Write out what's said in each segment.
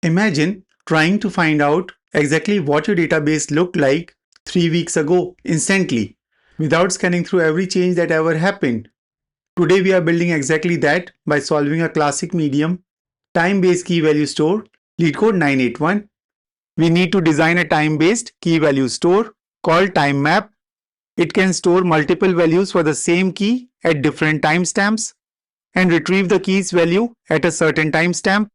Imagine trying to find out exactly what your database looked like 3 weeks ago instantly, without scanning through every change that ever happened. Today we are building exactly that by solving a classic medium time-based key value store, LeetCode 981. We need to design a time-based key value store called TimeMap. It can store multiple values for the same key at different timestamps and retrieve the key's value at a certain timestamp.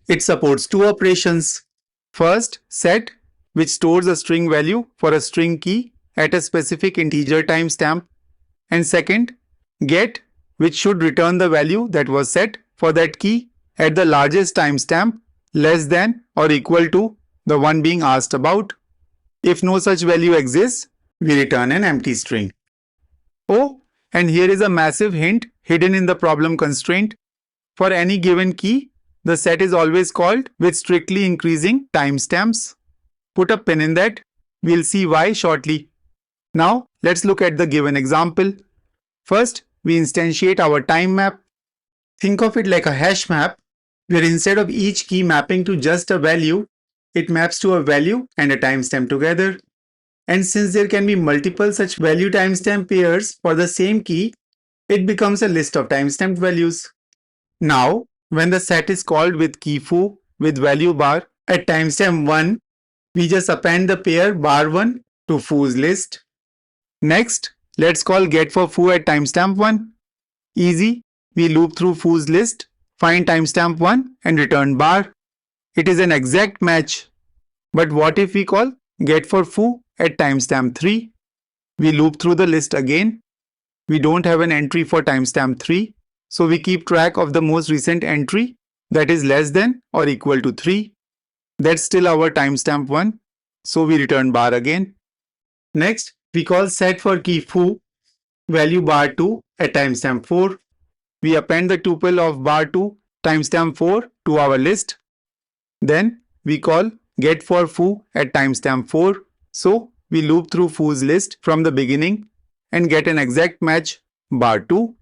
It supports two operations. First, set, which stores a string value for a string key at a specific integer timestamp. And second, get, which should return the value that was set for that key at the largest timestamp less than or equal to the one being asked about. If no such value exists, we return an empty string. Oh, and here is a massive hint hidden in the problem constraint. For any given key, the set is always called with strictly increasing timestamps. Put a pin in that. We'll see why shortly. Now, let's look at the given example. First, we instantiate our time map. Think of it like a hash map, where instead of each key mapping to just a value, it maps to a value and a timestamp together. And since there can be multiple such value timestamp pairs for the same key, it becomes a list of timestamped values. Now, when the set is called with key foo with value bar at timestamp 1, we just append the pair bar1 to foo's list. Next, let's call get for foo at timestamp 1. Easy, we loop through foo's list, find timestamp 1 and return bar. It is an exact match. But what if we call get for foo at timestamp 3? We loop through the list again. We don't have an entry for timestamp 3, so we keep track of the most recent entry that is less than or equal to 3. That's still our timestamp 1, so we return bar again. Next, we call set for key foo value bar2 at timestamp 4. We append the tuple of bar2 timestamp 4 to our list. Then we call get for foo at timestamp 4. So we loop through foo's list from the beginning and get an exact match bar2.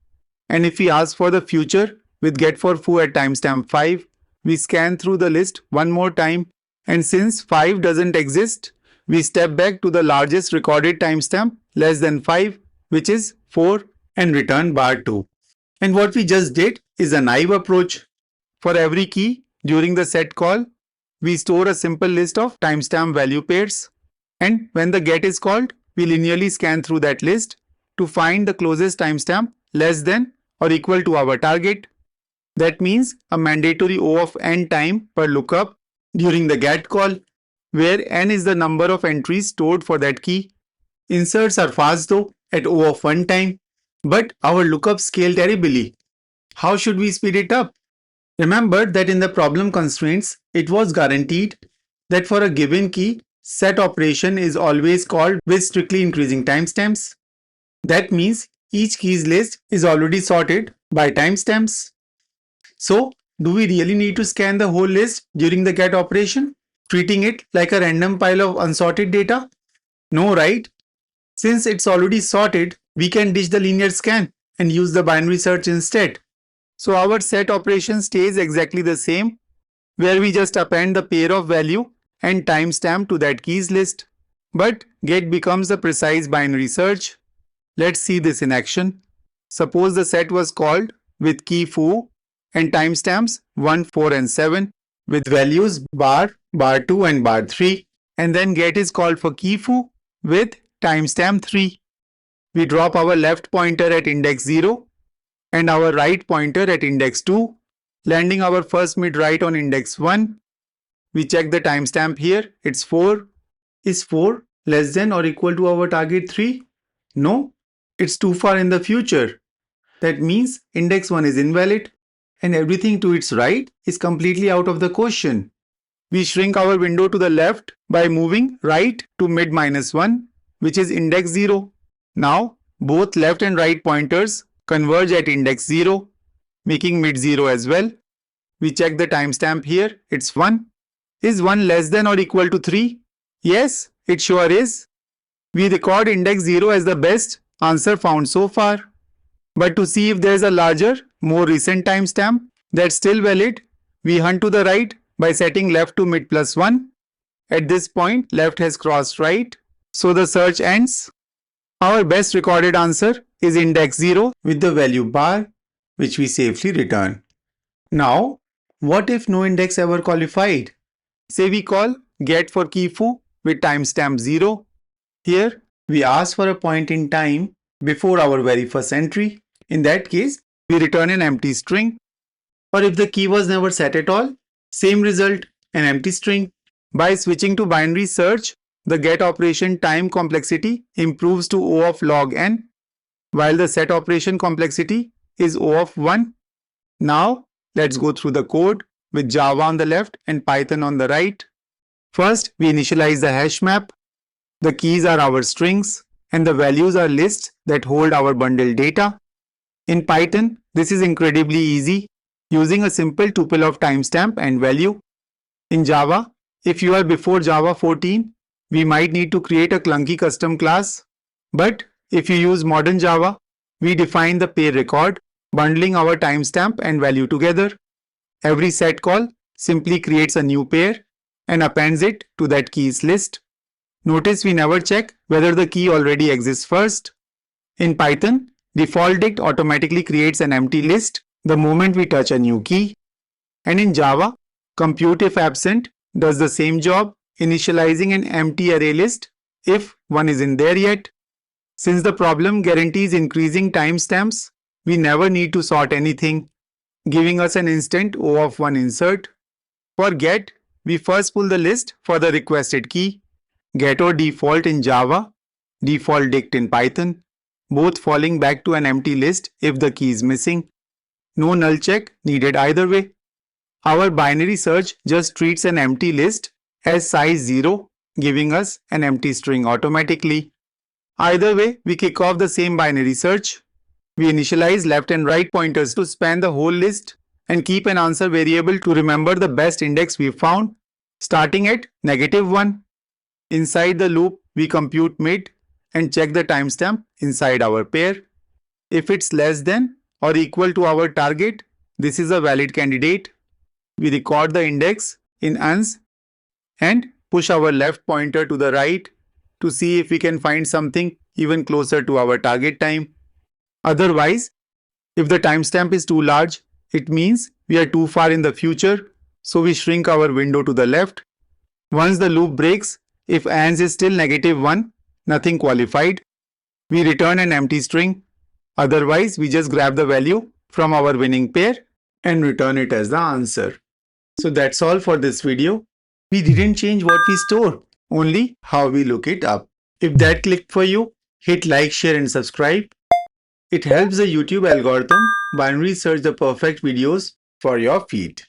And if we ask for the future with get for foo at timestamp 5, we scan through the list one more time, and since 5 doesn't exist, we step back to the largest recorded timestamp less than 5, which is 4, and return bar2. And what we just did is a naive approach. For every key during the set call, we store a simple list of timestamp value pairs, and when the get is called, we linearly scan through that list to find the closest timestamp less than or equal to our target. That means a mandatory O of n time per lookup during the get call, where n is the number of entries stored for that key. Inserts are fast though at O of 1 time, but our lookups scale terribly. How should we speed it up? Remember that in the problem constraints, it was guaranteed that for a given key, set operation is always called with strictly increasing timestamps. That means each key's list is already sorted by timestamps. So, do we really need to scan the whole list during the get operation, treating it like a random pile of unsorted data? No, right? Since it's already sorted, we can ditch the linear scan and use the binary search instead. So our set operation stays exactly the same, where we just append the pair of value and timestamp to that key's list. But get becomes a precise binary search. Let's see this in action. Suppose the set was called with key foo and timestamps 1, 4 and 7 with values bar, bar2 and bar3, and then get is called for key foo with timestamp 3. We drop our left pointer at index 0 and our right pointer at index 2, landing our first mid right on index 1. We check the timestamp here, it's 4. Is 4 less than or equal to our target 3? No, it's too far in the future. That means index 1 is invalid and everything to its right is completely out of the question. We shrink our window to the left by moving right to mid -1, which is index 0. Now, both left and right pointers converge at index 0, making mid 0 as well. We check the timestamp here, it's 1. Is 1 less than or equal to 3? Yes, it sure is. We record index 0 as the best answer found so far. But to see if there is a larger, more recent timestamp that's still valid, we hunt to the right by setting left to mid plus 1. At this point, left has crossed right, so the search ends. Our best recorded answer is index 0 with the value bar, which we safely return. Now, what if no index ever qualified? Say we call get for key foo with timestamp 0. Here, we ask for a point in time before our very first entry. In that case, we return an empty string. Or if the key was never set at all, same result, an empty string. By switching to binary search, the get operation time complexity improves to O of log n, while the set operation complexity is O of 1. Now, let's go through the code with Java on the left and Python on the right. First, we initialize the hash map. The keys are our strings and the values are lists that hold our bundled data. In Python, this is incredibly easy using a simple tuple of timestamp and value. In Java, if you are before Java 14, we might need to create a clunky custom class. But if you use modern Java, we define the pair record, bundling our timestamp and value together. Every set call simply creates a new pair and appends it to that keys list. Notice we never check whether the key already exists first. In Python, default dict automatically creates an empty list the moment we touch a new key. And in Java, compute if absent does the same job, initializing an empty array list if one isn't there yet. Since the problem guarantees increasing timestamps, we never need to sort anything, giving us an instant O of 1 insert. For get, we first pull the list for the requested key. Get or default in Java, default dict in Python, both falling back to an empty list if the key is missing. No null check needed either way. Our binary search just treats an empty list as size 0, giving us an empty string automatically. Either way, we kick off the same binary search. We initialize left and right pointers to span the whole list and keep an answer variable to remember the best index we found, starting at -1. Inside the loop, we compute mid and check the timestamp inside our pair. If it's less than or equal to our target, this is a valid candidate. We record the index in uns and push our left pointer to the right to see if we can find something even closer to our target time. Otherwise, if the timestamp is too large, it means we are too far in the future, so we shrink our window to the left. Once the loop breaks, if ans is still -1, nothing qualified, we return an empty string. Otherwise, we just grab the value from our winning pair and return it as the answer. So that's all for this video. We didn't change what we store, only how we look it up. If that clicked for you, hit like, share and subscribe. It helps the YouTube algorithm binary search the perfect videos for your feed.